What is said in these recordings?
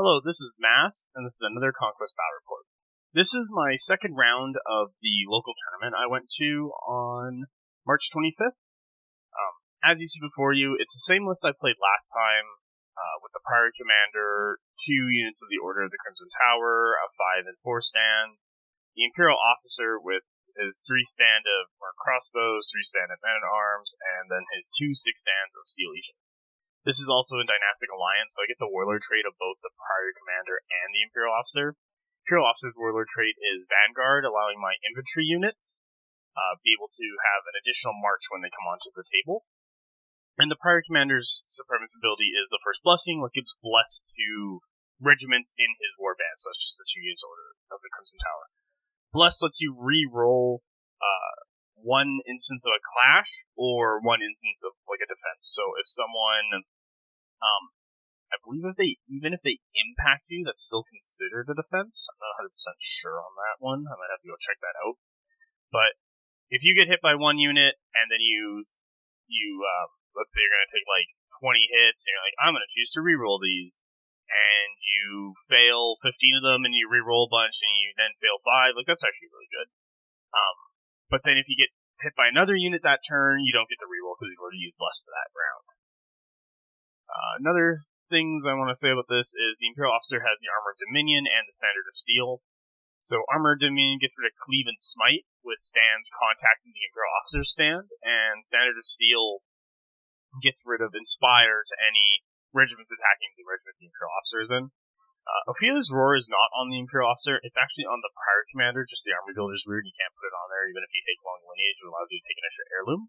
Hello, this is Mass, and this is another Conquest Battle Report. This is my second round of the local tournament I went to on March 25th. As you see before you, it's the same list I played last time, with the Prior Commander, 2 units of the Order of the Crimson Tower, a 5 and 4 stand, the Imperial Officer with his 3 stand of more crossbows, 3 stand of men-at-arms, and then his 2 6 stands of Steel Legion. This is also in Dynastic Alliance, so I get the Warlord trait of both the Prior Commander and the Imperial Officer. Imperial Officer's Warlord trait is Vanguard, allowing my infantry units be able to have an additional march when they come onto the table. And the Prior Commander's Supremacy ability is the First Blessing, which gives Bless to regiments in his warband, so it's just the 2 units Order of the Crimson Tower. Bless lets you re-roll one instance of a clash, or one instance of like a defense. So if someone, I believe even if they impact you, that's still considered a defense. I'm not 100% sure on that one. I might have to go check that out. But if you get hit by one unit, and then you let's say you're going to take like 20 hits, and you're like, I'm going to choose to reroll these, and you fail 15 of them, and you reroll a bunch, and you then fail 5, like that's actually really good. But then if you get hit by another unit that turn, you don't get the reroll because you've already used Bless for that round. Another things I want to say about this is the Imperial Officer has the Armor of Dominion and the Standard of Steel. So Armor of Dominion gets rid of Cleave and Smite, with stands contacting the Imperial Officer's stand, and Standard of Steel gets rid of Inspire to any regiments attacking the regiment the Imperial Officer is in. Ophelia's Roar is not on the Imperial Officer, it's actually on the Prior Commander, just the Army Builder's weird, you can't put it on there even if you take Long Lineage, it allows you to take an extra heirloom.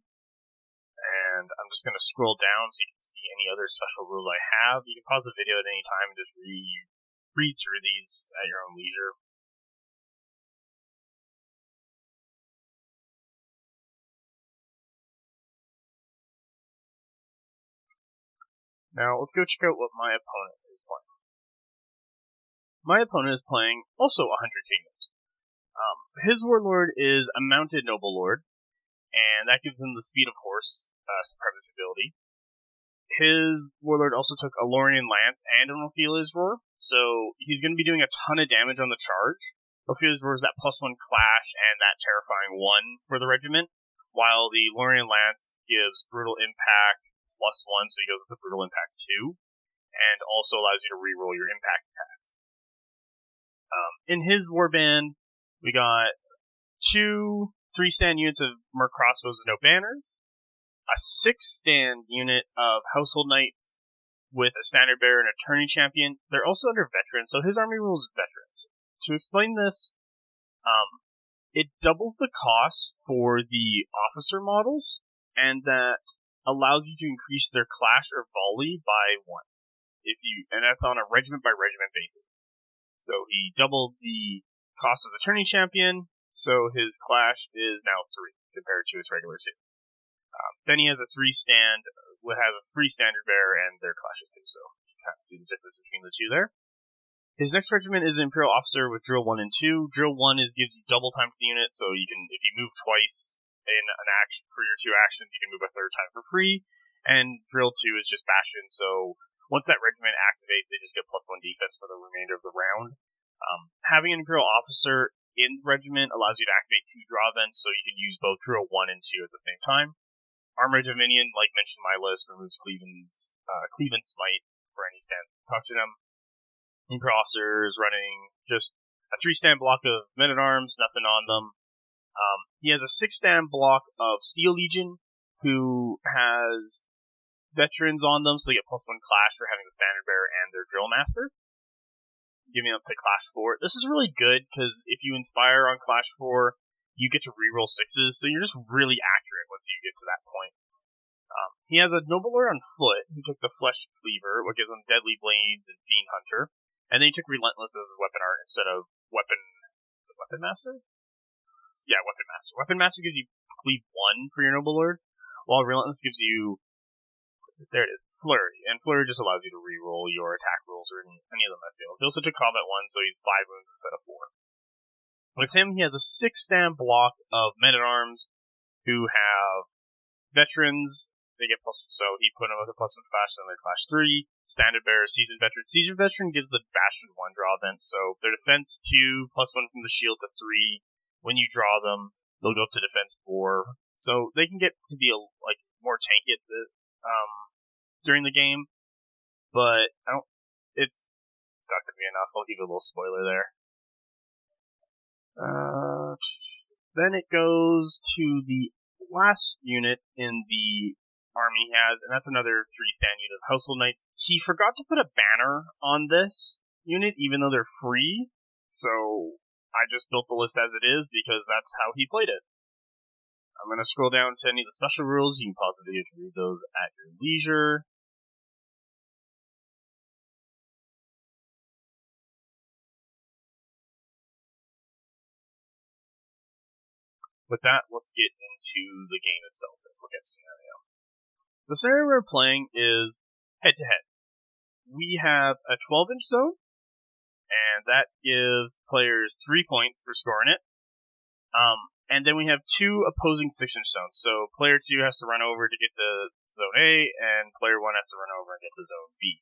And I'm just going to scroll down so you can see any other special rules I have. You can pause the video at any time and just read through these at your own leisure. Now, let's go check out what my opponent is playing. My opponent is playing also 100 Kingdoms. His Warlord is a Mounted Noble Lord, and that gives him the Speed of Horse supremacy ability. His Warlord also took a Lorien Lance and an Ophelia's Roar, so he's going to be doing a ton of damage on the charge. Ophelia's Roar is that +1 clash and that terrifying 1 for the regiment, while the Lorien Lance gives Brutal Impact +1, so he goes with the Brutal Impact 2, and also allows you to reroll your impact attacks. In his warband, we got 2 3-stand units of Merc Crossbows with no banners, a 6-stand unit of Household Knights with a Standard Bearer and a Tourney Champion. They're also under Veterans, so his army rules is Veterans. To explain this, it doubles the cost for the officer models, and that allows you to increase their clash or volley by 1. And that's on a regiment by regiment basis. So he doubled the cost of the Tourney Champion, so his clash is now 3 compared to his regular 2. Then he has a 3-stand, has a 3 Standard Bearer, and their clashes too, so you can kind of see the difference between the 2 there. His next regiment is Imperial Officer with Drill 1 and 2. Drill 1 gives you double time for the unit, so you can, if you move twice in an action for your 2 actions, you can move a 3rd time for free. And Drill 2 is just Bastion, so once that regiment activates, they just get +1 defense for the remainder of the round. Having an Imperial Officer in the regiment allows you to activate 2 draw events, so you can use both Drill 1 and 2 at the same time. Armor of Dominion, like mentioned in my list, removes Cleave and Smite for any stand talk to them. Imperial Officer is running just a 3-stand block of men-at-arms, nothing on them. He has a 6-stand block of Steel Legion, who has Veterans on them, so they get +1 clash for having the Standard Bearer and their Drill Master, giving up to Clash 4. This is really good, because if you Inspire on Clash 4, you get to reroll 6s, so you're just really accurate once you get to that point. He has a Noble Lord on foot, who took the Flesh Cleaver, which gives him Deadly Blades and Fiend Hunter, and then he took Relentless as his weapon art instead of Weapon Master? Yeah, Weapon Master. Weapon Master gives you Cleave 1 for your Noble Lord, while Relentless gives you, there it is, Flurry, and Flurry just allows you to reroll your attack rolls or any of them that fail. He also took Combat 1, so he's 5 wounds instead of 4. With him, he has a 6-stand block of Men-at-Arms who have Veterans. They get so he put them with a +1 clash, and they clash 3. Standard Bearer, Seasoned Veteran. Seasoned Veteran gives the Bastion 1 draw event, so their defense 2, +1 from the shield to 3. When you draw them, they'll go to defense 4. So they can get to be more tanky at during the game, but it's not going to be enough. I'll give you a little spoiler there. Then it goes to the last unit in the army he has, and that's another 3-stand unit of Household Knights. He forgot to put a banner on this unit, even though they're free, so I just built the list as it is because that's how he played it. I'm going to scroll down to any of the special rules. You can pause the video to read those at your leisure. With that, let's get into the game itself and look at scenario. The scenario we're playing is head-to-head. We have a 12-inch zone, and that gives players 3 points for scoring it. And then we have 2 opposing 6-inch zones. So player 2 has to run over to get to zone A, and player 1 has to run over and get to zone B.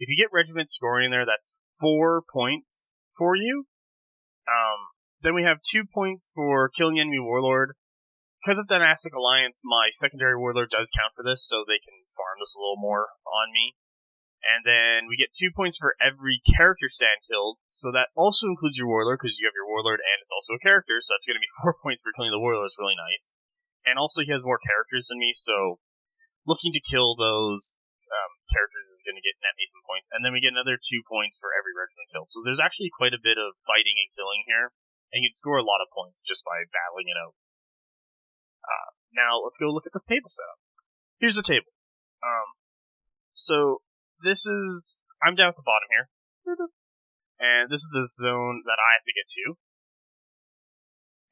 If you get regiment scoring in there, that's 4 points for you. Then we have 2 points for killing enemy warlord. Because of Dynastic Alliance, my secondary warlord does count for this, so they can farm this a little more on me. And then we get 2 points for every character stand killed, so that also includes your warlord, because you have your warlord and it's also a character, so that's going to be 4 points for killing the warlord. It's really nice. And also he has more characters than me, so looking to kill those characters is going to get net me some points. And then we get another 2 points for every regiment killed. So there's actually quite a bit of fighting and killing here, and you can score a lot of points just by battling it out. Now let's go look at this table setup. Here's the table. So this is, I'm down at the bottom here, and this is the zone that I have to get to,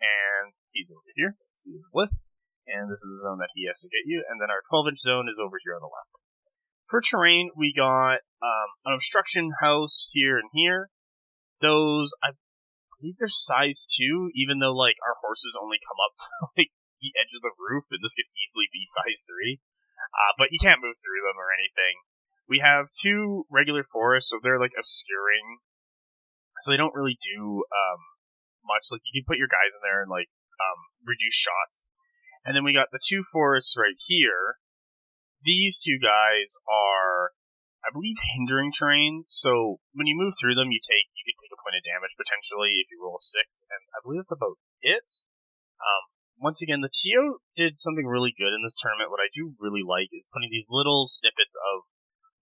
and he's over here, he's list, and this is the zone that he has to get you, and then our 12-inch zone is over here on the left. For terrain, we got an obstruction house here and here. Those, I believe they're size 2, even though our horses only come up the edge of the roof, and this could easily be size 3. But you can't move through them or anything. We have 2 regular forests, so they're obscuring, so they don't really do much. You can put your guys in there and reduce shots. And then we got the 2 forests right here. These 2 guys are, I believe, hindering terrain. So when you move through them, you could take a point of damage potentially if you roll a 6, and I believe that's about it. Once again, the TO did something really good in this tournament. What I do really like is putting these little snippets of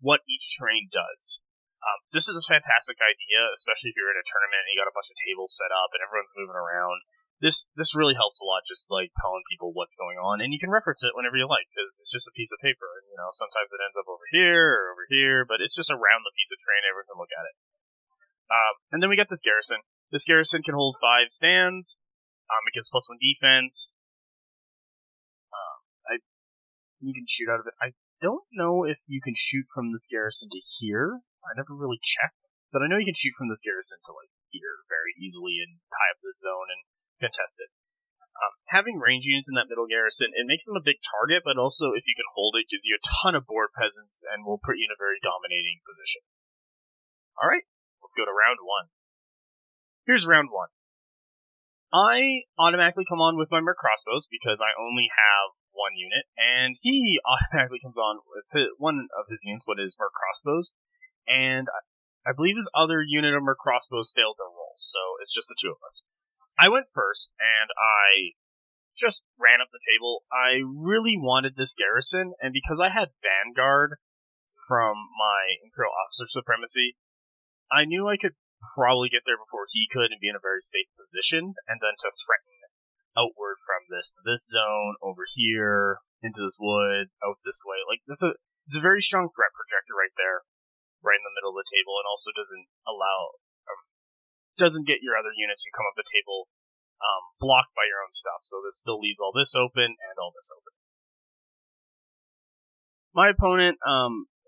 what each terrain does. This is a fantastic idea, especially if you're in a tournament and you got a bunch of tables set up and everyone's moving around. This really helps a lot, just telling people what's going on, and you can reference it whenever you like, because it's just a piece of paper, and sometimes it ends up over here or over here, but it's just around the piece of terrain, everyone can look at it. And then we got this garrison. This garrison can hold 5 stands. It gives +1 defense. You can shoot out of it. I don't know if you can shoot from this garrison to here. I never really checked, but I know you can shoot from this garrison to here very easily and tie up the zone and contest it. Having range units in that middle garrison, it makes them a big target, but also if you can hold it, gives you a ton of board peasants and will put you in a very dominating position. Alright, let's go to round 1. Here's round 1. I automatically come on with my Merc Crossbows because I only have 1 unit, and he automatically comes on with one of his units, what is Merc Crossbows, and I believe his other unit of Merc Crossbows failed to roll, so it's just the 2 of us. I went first, and I just ran up the table. I really wanted this garrison, and because I had Vanguard from my Imperial Officer Supremacy, I knew I could probably get there before he could and be in a very safe position, and then to threaten outward from this zone, over here, into this wood, out this way. It's a very strong threat projector right there, right in the middle of the table, and also doesn't get your other units who come up the table blocked by your own stuff, so this still leaves all this open and all this open. My opponent,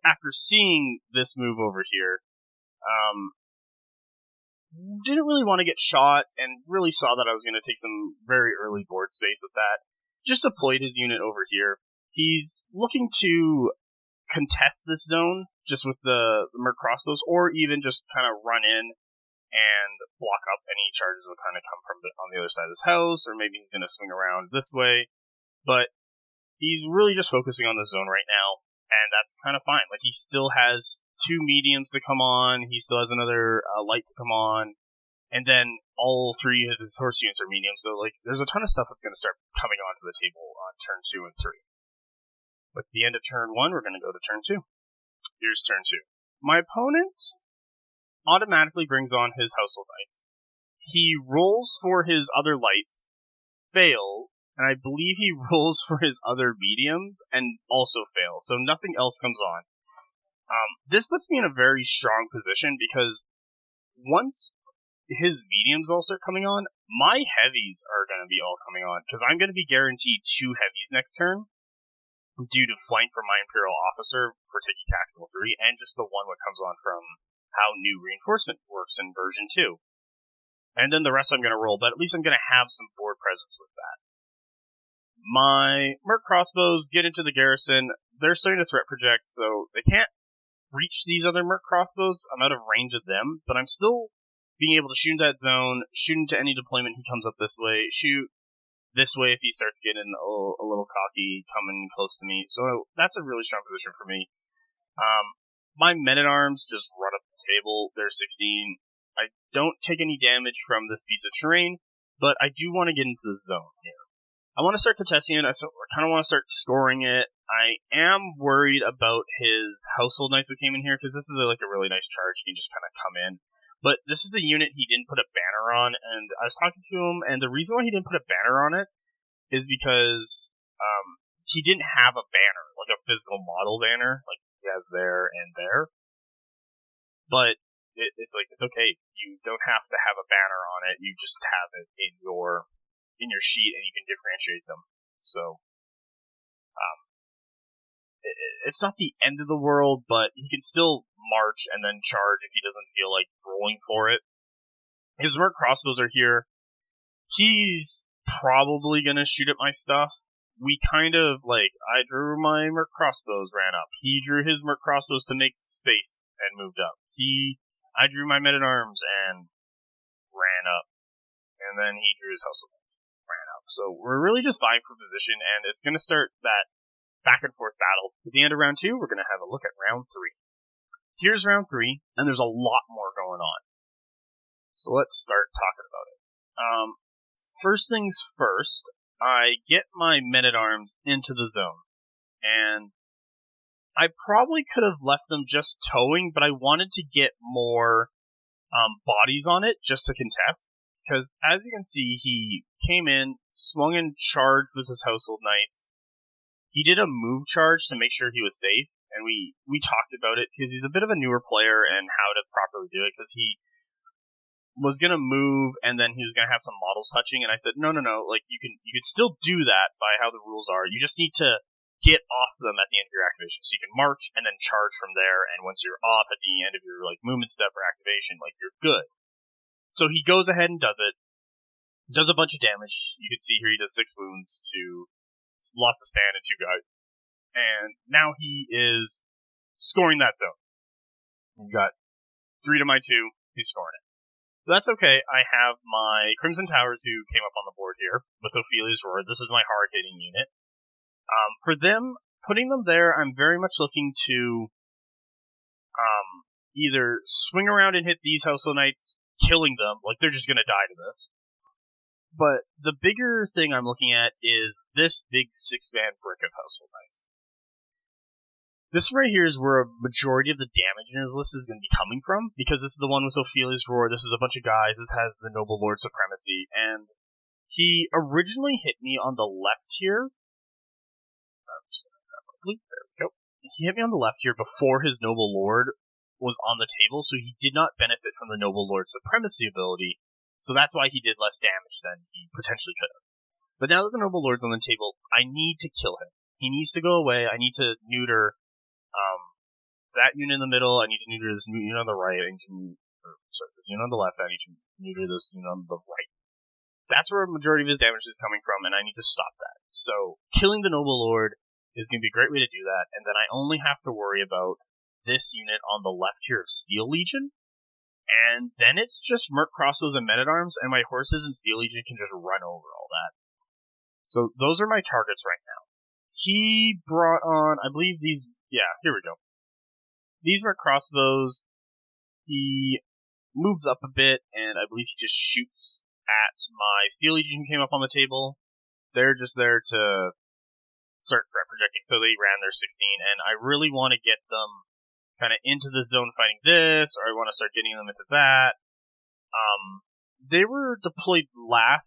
after seeing this move over here, didn't really want to get shot, and really saw that I was going to take some very early board space with that. Just deployed his unit over here. He's looking to contest this zone just with the Merc crossbows, or even just kind of run in and block up any charges that kind of come from on the other side of his house, or maybe he's going to swing around this way. But he's really just focusing on the zone right now, and that's kind of fine. Like, he still has 2 mediums to come on, he still has another light to come on, and then all 3 of his horse units are mediums, so like there's a ton of stuff that's going to start coming onto the table on turn 2 and 3. But at the end of turn 1, we're going to go to turn 2. Here's turn 2. My opponent automatically brings on his household knights. He rolls for his other lights, fails, and I believe he rolls for his other mediums and also fails, so nothing else comes on. This puts me in a very strong position because once his mediums all start coming on, my heavies are going to be all coming on, because I'm going to be guaranteed 2 heavies next turn due to flank from my Imperial Officer for taking Tactical 3, and just the one what comes on from how new reinforcement works in version 2. And then the rest I'm going to roll, but at least I'm going to have some board presence with that. My Merc crossbows get into the garrison. They're starting to threat project, so they can't reach these other Merc crossbows. I'm out of range of them, but I'm still being able to shoot in that zone, shoot into any deployment he comes up this way, shoot this way if he starts getting a little cocky, coming close to me. So that's a really strong position for me. My men-at-arms just run up the table. They're 16. I don't take any damage from this piece of terrain, but I do want to get into the zone here. I want to start contesting it. I kind of want to start scoring it. I am worried about his household knights that came in here, because this is like a really nice charge. He can just kind of come in. But this is the unit he didn't put a banner on, and I was talking to him, and the reason why he didn't put a banner on it is because he didn't have a banner, like a physical model banner, like he has there and there. But it's like, it's okay. You don't have to have a banner on it. You just have it in your sheet, and you can differentiate them. So it's not the end of the world, but he can still march and then charge if he doesn't feel like rolling for it. His Merc crossbows are here. He's probably gonna shoot at my stuff. We kind of, like, I drew my Merc crossbows, ran up. He drew his Merc crossbows to make space and moved up. I drew my men-at-arms and ran up. And then he drew his household knights, ran up. So we're really just vying for position, and it's gonna start that back and forth battle. At the end of round 2, we're going to have a look at round 3. Here's round 3, and there's a lot more going on. So let's start talking about it. First things first, I get my men-at-arms into the zone, and I probably could have left them just towing, but I wanted to get more bodies on it just to contest, because as you can see, he came in, swung and charged with his household knights. He did a move charge to make sure he was safe, and we talked about it, because he's a bit of a newer player and how to properly do it, because he was going to move, and then he was going to have some models touching, and I said, no, like, you can still do that by how the rules are. You just need to get off them at the end of your activation, so you can march and then charge from there, and once you're off at the end of your, like, movement step or activation, like, you're good. So he goes ahead and does it, does a bunch of damage. You can see here he does 6 wounds to lots of stand and 2 guys. And now he is scoring that zone. We've got 3 to my 2. He's scoring it. So that's okay. I have my Crimson Towers who came up on the board here with Ophelia's Roar. This is my hard-hitting unit. For them, putting them there, I'm very much looking to either swing around and hit these Household Knights, killing them, like they're just going to die to this. But the bigger thing I'm looking at is this big 6-man brick of Household Knights. This right here is where a majority of the damage in his list is going to be coming from, because this is the one with Ophelia's Roar, this is a bunch of guys, this has the Noble Lord Supremacy, and he originally hit me on the left here. There we go. He hit me on the left here before his Noble Lord was on the table, so he did not benefit from the Noble Lord Supremacy ability. So that's why he did less damage than he potentially could have. But now that the Noble Lord's on the table, I need to kill him. He needs to go away. I need to neuter that unit in the middle. I need to neuter this unit on the right. This unit on the left. I need to neuter this unit on the right. That's where a majority of his damage is coming from, and I need to stop that. So killing the Noble Lord is going to be a great way to do that. And then I only have to worry about this unit on the left here of Steel Legion. And then it's just Merc Crossbows and Men-at-Arms, and my horses and Steel Legion can just run over all that. So those are my targets right now. He brought on, I believe these, yeah, here we go. These Merc Crossbows, he moves up a bit, and I believe he just shoots at my Steel Legion who came up on the table. They're just there to start threat projecting, so they ran their 16, and I really want to get them kind of into the zone fighting this, or I want to start getting them into that. They were deployed last,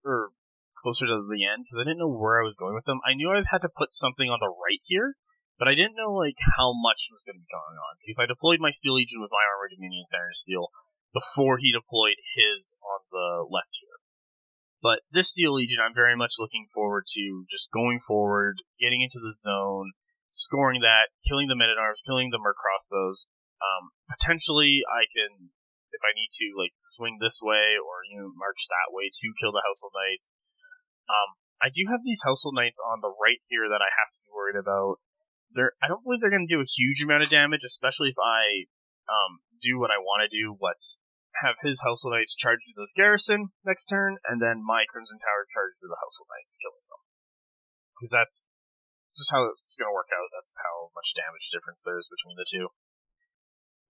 or closer to the end, because I didn't know where I was going with them. I knew I had to put something on the right here, but I didn't know how much was going to be going on. Because I deployed my Steel Legion with my Armored Dominion Iron Steel before he deployed his on the left here. But this Steel Legion, I'm very much looking forward to just going forward, getting into the zone, scoring that, killing the Men-at-Arms, killing the Merc Crossbows. Potentially, I can, if I need to, swing this way or march that way to kill the Household Knights. I do have these Household Knights on the right here that I have to be worried about. I don't believe they're going to do a huge amount of damage, especially if I do what I want to do. Have his Household Knights charge through this garrison next turn, and then my Crimson Tower charge through the Household Knights, killing them. Because that's just how it's going to work out. That's how much damage difference there is between the two.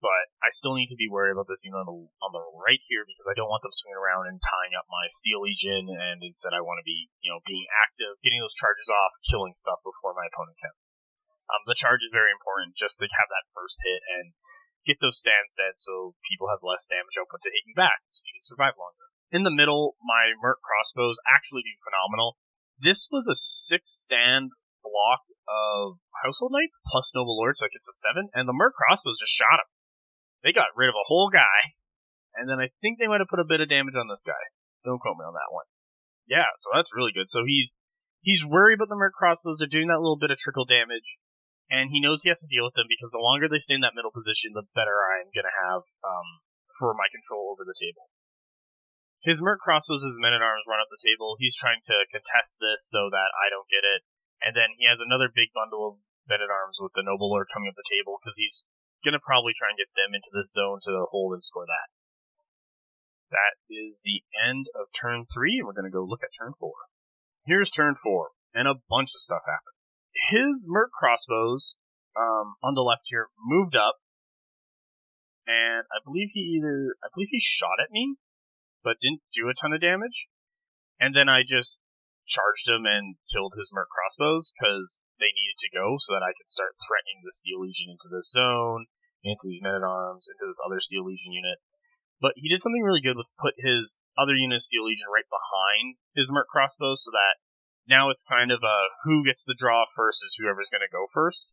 But I still need to be worried about this unit on the right here, because I don't want them swinging around and tying up my Steel Legion, and instead I want to be, being active, getting those charges off, killing stuff before my opponent can. The charge is very important, just to have that first hit and get those stands dead so people have less damage output to hit you back, so you can survive longer. In the middle, my Merc Crossbows actually do phenomenal. This was a 6-stand block of Household Knights plus Noble Lords, so it gets a 7, and the Merc Crossbows just shot him. They got rid of a whole guy, and then I think they might have put a bit of damage on this guy. Don't quote me on that one. Yeah, so that's really good. So he's worried about the Merc Crossbows. They're doing that little bit of trickle damage, and he knows he has to deal with them, because the longer they stay in that middle position, the better I'm going to have for my control over the table. His Merc Crossbows, his Men-at-Arms run up the table. He's trying to contest this so that I don't get it. And then he has another big bundle of Men-at-Arms with the Noble Lord coming up the table, because he's going to probably try and get them into this zone to hold and score that. That is the end of turn 3, and we're going to go look at turn 4. Here's turn 4, and a bunch of stuff happened. His Merc Crossbows on the left here moved up, and I believe he shot at me, but didn't do a ton of damage. And then I just charged him and killed his Merc Crossbows, because they needed to go so that I could start threatening the Steel Legion into this zone, into these Men-at-Arms, into this other Steel Legion unit. But he did something really good with put his other unit of Steel Legion right behind his Merc Crossbows, so that now it's kind of who gets the draw first is whoever's going to go first.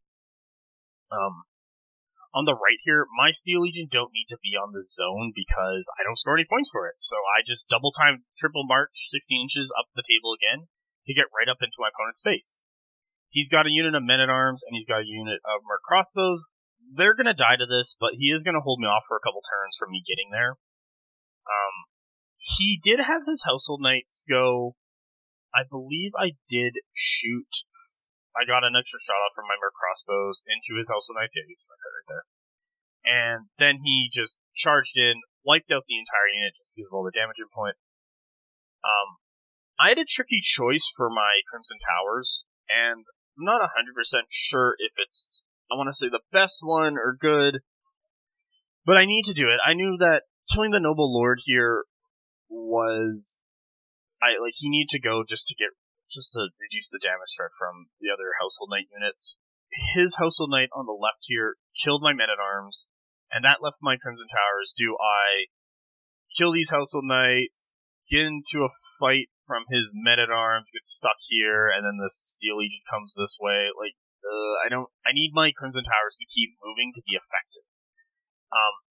On the right here, my Steel Legion don't need to be on the zone because I don't score any points for it. So I just triple march 16 inches up the table again to get right up into my opponent's face. He's got a unit of Men-at-Arms, and he's got a unit of Merc Crossbows. They're going to die to this, but he is going to hold me off for a couple turns from me getting there. He did have his Household Knights go. I believe I did shoot. I got an extra shot off from my Merc Crossbows into his Household Knights. Yeah, you see my card right there. And then he just charged in, wiped out the entire unit just because of all the damage input. I had a tricky choice for my Crimson Towers, and I'm not 100% sure if it's, I want to say, the best one or good, but I need to do it. I knew that killing the Noble Lord here was, he needed to go just to reduce the damage threat from the other Household Knight units. His Household Knight on the left here killed my Men-at-Arms, and that left my Crimson Towers. Do I kill these Household Knights, get into a fight from his Men-at-Arms, get stuck here, and then the Steel Legion comes this way? I need my Crimson Towers to keep moving to be effective.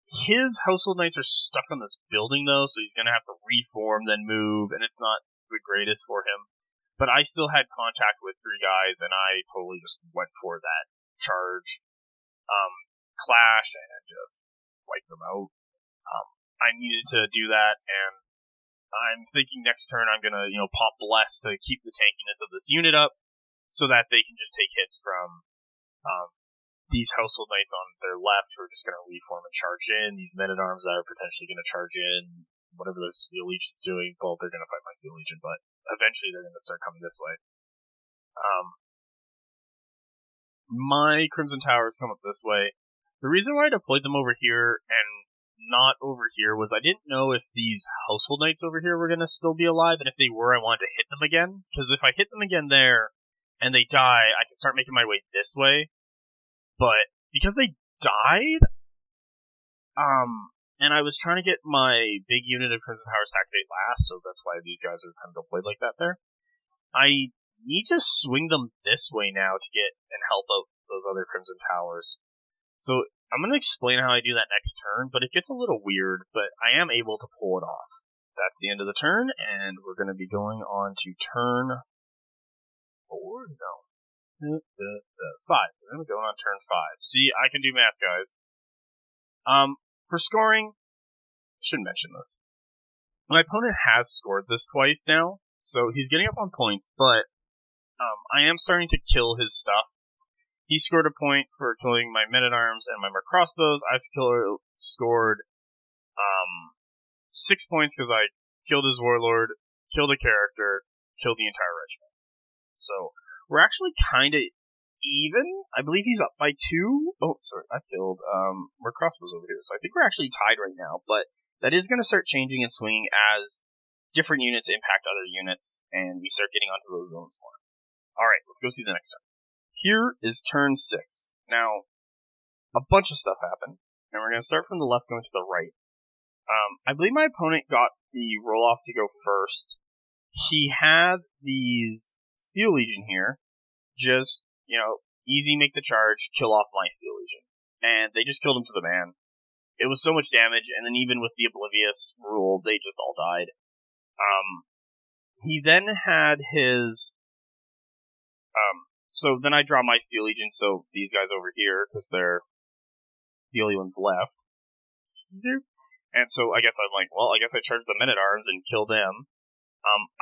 His Household Knights are stuck on this building, though, so he's going to have to reform, then move, and it's not the greatest for him. But I still had contact with 3 guys, and I totally just went for that charge, clash, and just wiped them out. I needed to do that, and I'm thinking next turn I'm going to, pop Bless to keep the tankiness of this unit up. so that they can just take hits from these household knights on their left who are just going to reform and charge in, these men-at-arms that are potentially going to charge in, whatever the Steel Legion's doing, well, they're going to fight my Steel Legion, but eventually they're going to start coming this way. My Crimson Towers come up this way. The reason why I deployed them over here and not over here was I didn't know if these household knights over here were going to still be alive, and if they were, I wanted to hit them again, because if I hit them again there and they die, I can start making my way this way. But because they died, and I was trying to get my big unit of Crimson Towers to activate last, so that's why these guys are kind of deployed like that there. I need to swing them this way now to get and help out those other Crimson Towers. So I'm going to explain how I do that next turn, but it gets a little weird, but I am able to pull it off. That's the end of the turn, and we're going to be going on to turn 4? No. 5. We're going to go on turn 5. See, I can do math, guys. For scoring, I should mention this. My opponent has scored this twice now, so he's getting up on points, but I am starting to kill his stuff. He scored a point for killing my men-at-arms and my more crossbows. I've scored 6 points because I killed his warlord, killed a character, killed the entire regiment. So we're actually kind of even. I believe he's up by 2. Oh, sorry, I killed more crossbows over here. So I think we're actually tied right now, but that is going to start changing and swinging as different units impact other units, and we start getting onto those zones more. Alright, let's go see the next turn. Here is turn 6. Now, a bunch of stuff happened, and we're going to start from the left going to the right. I believe my opponent got the roll-off to go first. He had these Steel Legion here, just, easy make the charge, kill off my Steel Legion. And they just killed him to the man. It was so much damage, and then even with the Oblivious rule, they just all died. He then had his... So then I draw my Steel Legion, so these guys over here, because they're the only ones left. And so I guess I'm like, well, I guess I charge the men-at-arms and kill them.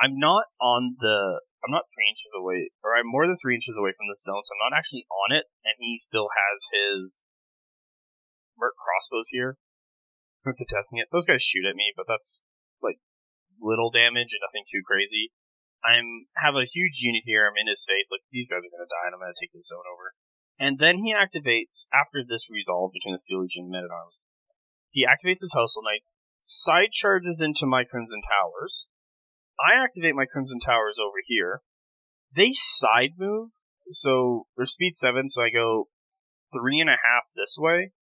I'm not 3 inches away, or I'm more than 3 inches away from the zone, so I'm not actually on it, and he still has his Merc crossbows here. I'm contesting it. Those guys shoot at me, but that's, little damage and nothing too crazy. I have a huge unit here. I'm in his face. These guys are going to die, and I'm going to take this zone over. And then he activates, after this resolve between the Steel Legion and Men-at-Arms, he activates his Household Knight, side charges into my Crimson Towers. I activate my Crimson Towers over here. They side move, so they're speed 7, so I go 3.5 this way.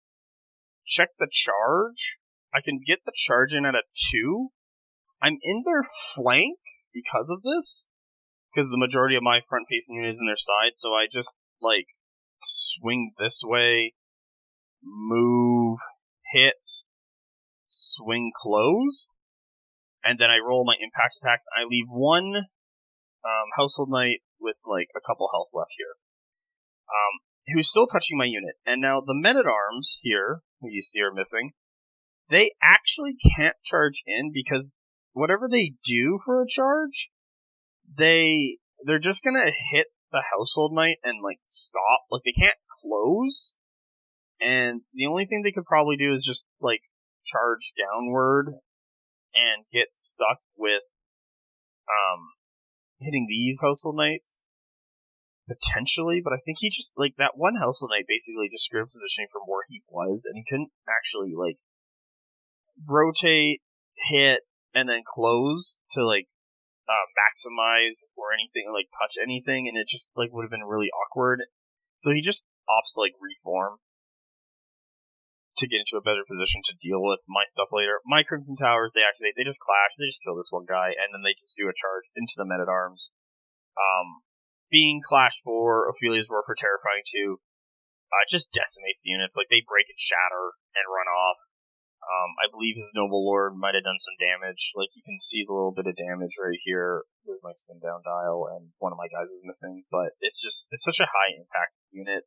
Check the charge. I can get the charge in at a 2. I'm in their flank because of this, because the majority of my front-facing unit is in their side, so I just, swing this way, move, hit, swing, close, and then I roll my impact attacks. I leave one Household Knight with, a couple health left here, who's still touching my unit. And now the Men-at-Arms here, who you see are missing, they actually can't charge in because whatever they do for a charge, they're just gonna hit the Household Knight and stop. They can't close, and the only thing they could probably do is just charge downward and get stuck with hitting these Household Knights potentially. But I think he just that one Household Knight basically just screwed positioning from where he was, and he couldn't actually rotate, hit, and then close to maximize or anything, touch anything, and it just would have been really awkward. So he just opts to reform to get into a better position to deal with my stuff later. My Crimson Towers, they activate, they just clash, they just kill this one guy, and then they just do a charge into the Men-at-Arms. Being Clash 4, Ophelia's Roar for Terrifying 2, just decimates the units. They break and shatter and run off. I believe his Noble Lord might have done some damage. You can see the little bit of damage right here. There's my spin down dial, and one of my guys is missing. But it's such a high impact unit.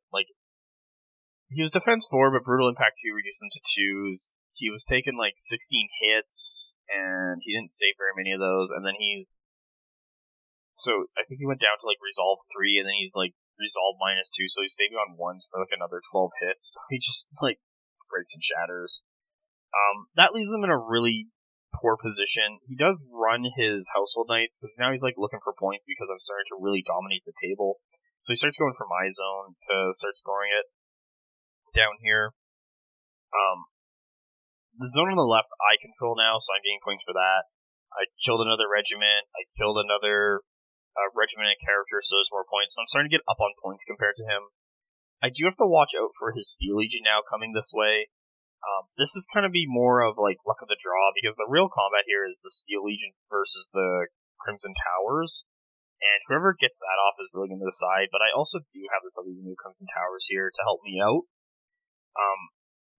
He was defense 4, but brutal impact 2 reduced him to 2s. He was taking 16 hits, and he didn't save very many of those. And then he's So I think he went down to like resolve 3, and then he's like resolve -2, so he's saving on 1s for like another 12 hits. So he just like breaks and shatters. That leaves him in a really poor position. He does run his household knights, because now he's like looking for points because I'm starting to really dominate the table. So he starts going for my zone to start scoring it down here. The zone on the left I control now, so I'm getting points for that. I killed another regiment. I killed another regiment and character, so there's more points. So I'm starting to get up on points compared to him. I do have to watch out for his Steel Legion now coming this way. This is kind of be more of like luck of the draw, because the real combat here is the Steel Legion versus the Crimson Towers, and whoever gets that off is really going to decide. But I also do have this other unit of Crimson Towers here to help me out.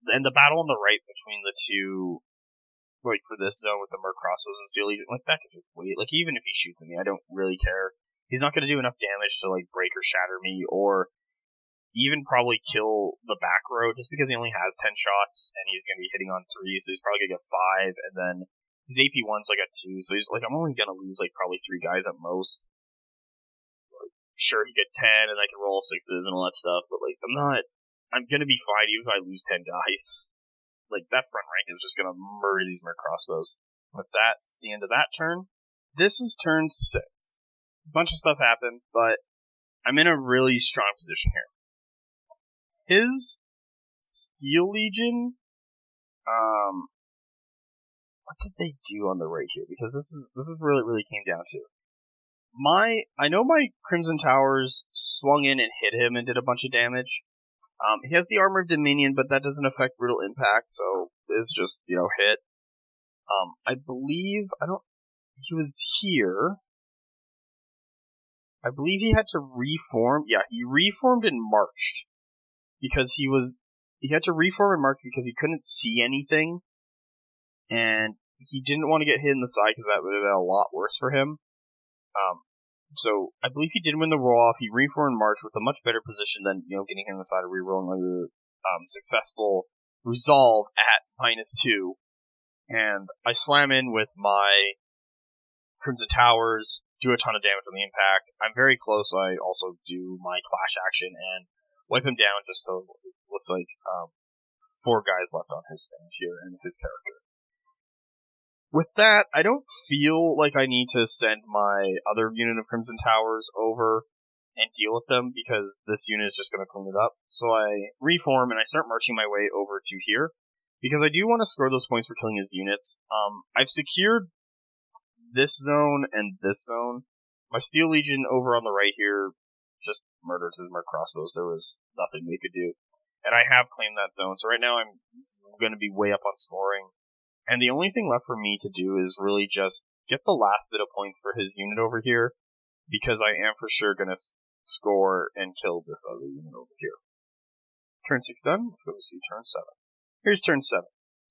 And the battle on the right between the two, like for this zone with the Merc Crossbows and Steel Legion, like that could just wait. Like even if he shoots at me, I don't really care. He's not going to do enough damage to like break or shatter me, or even probably kill the back row, just because he only has 10 shots, and he's going to be hitting on 3, so he's probably going to get 5, and then his AP1's like a 2, so he's like, I'm only going to lose like probably 3 guys at most. Like, sure, he get 10, and I can roll 6s and all that stuff, but like, I'm going to be fine even if I lose 10 guys. Like, that front rank is just going to murder these Merc Crossbows. With that, the end of that turn. This is turn 6. A bunch of stuff happened, but I'm in a really strong position here. His Steel Legion, what did they do on the right here? Because this is really came down to. I know my Crimson Towers swung in and hit him and did a bunch of damage. He has the Armor of Dominion, but that doesn't affect brutal impact, so it's just, hit. I believe, he was here. I believe he had to reform. Yeah, he reformed and marched. Because he had to reform and march because he couldn't see anything, and he didn't want to get hit in the side because that would have been a lot worse for him. So I believe he did win the roll off. He reformed and marched with a much better position than getting hit in the side or rerolling a successful resolve at -2, and I slam in with my Crimson Towers, do a ton of damage on the impact. I'm very close, so I also do my clash action and wipe him down just so it looks like 4 guys left on his stand here and his character. With that, I don't feel like I need to send my other unit of Crimson Towers over and deal with them, because this unit is just going to clean it up. So I reform and I start marching my way over to here, because I do want to score those points for killing his units. I've secured this zone and this zone. My Steel Legion over on the right here just murdered his Merc Crossbows. There was nothing they could do. And I have claimed that zone, so right now I'm going to be way up on scoring. And the only thing left for me to do is really just get the last bit of points for his unit over here, because I am for sure going to score and kill this other unit over here. Turn 6 done, let's go see turn 7. Here's turn 7.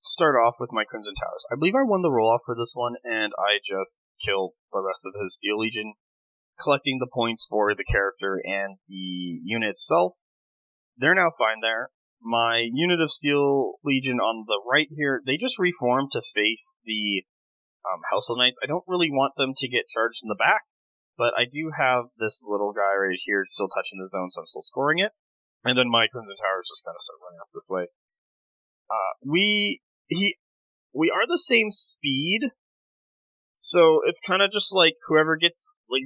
Start off with my Crimson Towers. I believe I won the roll-off for this one, and I just killed the rest of his Steel Legion, collecting the points for the character and the unit itself. They're now fine there. My unit of Steel Legion on the right here, they just reformed to face the Household Knights. I don't really want them to get charged in the back, but I do have this little guy right here still touching the zone, so I'm still scoring it. And then my Crimson Towers just kind of start running up this way. We are the same speed, so it's kind of just like whoever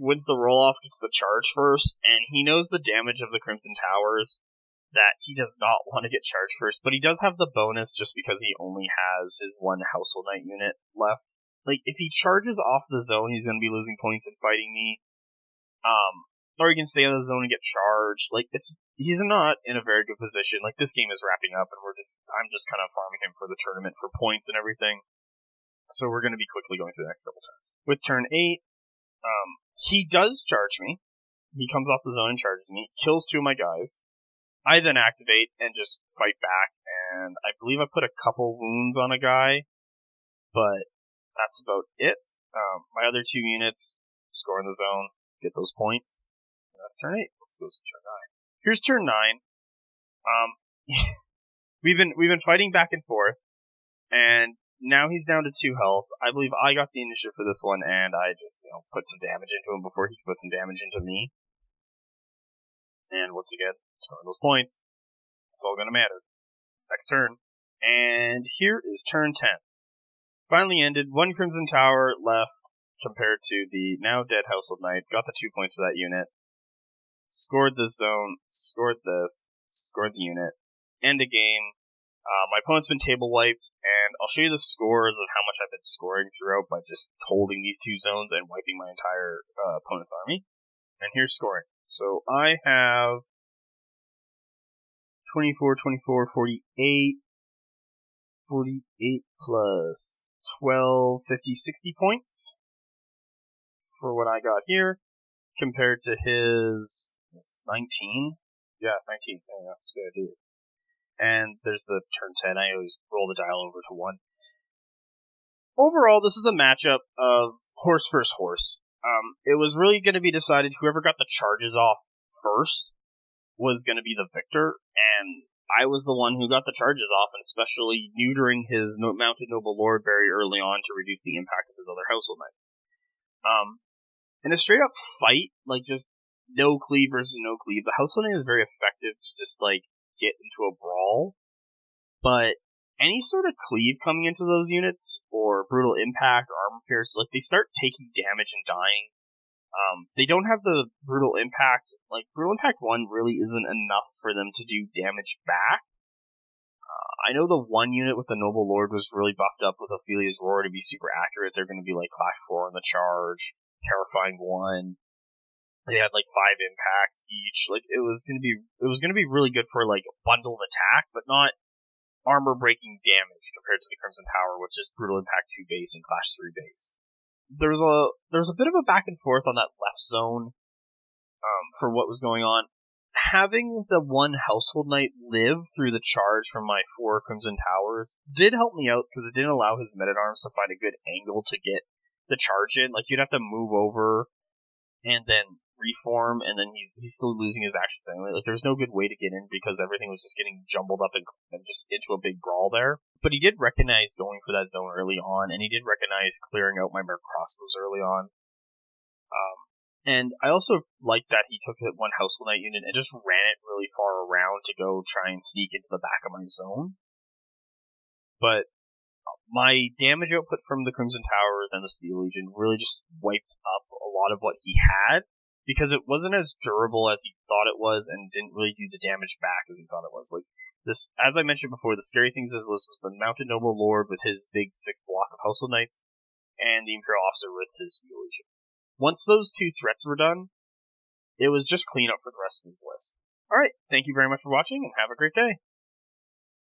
wins the roll-off gets the charge first, and he knows the damage of the Crimson Towers, that he does not want to get charged first, but he does have the bonus just because he only has his 1 Household Knight unit left. Like, if he charges off the zone, he's going to be losing points and fighting me. Or he can stay on the zone and get charged. Like, he's not in a very good position. Like, this game is wrapping up, and I'm just kind of farming him for the tournament for points and everything. So we're going to be quickly going through the next couple turns. With turn 8, he does charge me. He comes off the zone and charges me, kills 2 of my guys. I then activate and just fight back, and I believe I put a couple wounds on a guy, but that's about it. My other 2 units score in the zone, get those points. And that's turn 8. Let's go to turn 9. Here's turn 9. We've been fighting back and forth, and now he's down to 2 health. I believe I got the initiative for this one, and I just put some damage into him before he can put some damage into me. And once again, scoring those points. It's all going to matter. Next turn. And here is turn 10. Finally ended. 1 Crimson Tower left compared to the now dead Household Knight. Got the 2 points for that unit. Scored this zone. Scored this. Scored the unit. End of game. My opponent's been table wiped, and I'll show you the scores of how much I've been scoring throughout by just holding these 2 zones and wiping my entire opponent's army. And here's scoring. So I have 24, 24, 48, 48 plus 12, 50, 60 points for what I got here, compared to his 19. Yeah, 19. There you go. That's a good idea. And there's the turn 10. I always roll the dial over to 1. Overall, this is a matchup of horse versus horse. It was really going to be decided whoever got the charges off first was going to be the victor, and I was the one who got the charges off, and especially neutering his Mounted Noble Lord very early on to reduce the impact of his other Household Knight. In a straight up fight, like just no cleave versus no cleave, the Household Knight is very effective to just get into a brawl, but any sort of cleave coming into those units, or brutal impact, or armor pierce, they start taking damage and dying. They don't have the brutal impact. Brutal impact 1 really isn't enough for them to do damage back. I know the 1 unit with the Noble Lord was really buffed up with Ophelia's Roar to be super accurate. They're going to be Clash 4 on the charge, Terrifying 1. They had 5 impacts each. It was gonna be really good for bundled attack, but not armor breaking damage compared to the Crimson Tower, which is brutal impact 2 base and Clash 3 base. There was a bit of a back and forth on that left zone for what was going on. Having the 1 Household Knight live through the charge from my 4 Crimson Towers did help me out, because it didn't allow his men-at-arms to find a good angle to get the charge in. You'd have to move over and then reform, and then he's still losing his actions anyway. There's no good way to get in because everything was just getting jumbled up and just into a big brawl there. But he did recognize going for that zone early on, and he did recognize clearing out my Merc crossbows early on. And I also liked that he took that 1 Household Knight unit and just ran it really far around to go try and sneak into the back of my zone. But my damage output from the Crimson Towers and the Steel Legion really just wiped up a lot of what he had, because it wasn't as durable as he thought it was, and didn't really do the damage back as he thought it was. This, as I mentioned before, the scary things in this list was the Mounted Noble Lord with his big 6 block of Household Knights, and the Imperial Officer with his Steel Legion. Once those 2 threats were done, it was just clean up for the rest of his list. Alright, thank you very much for watching, and have a great day.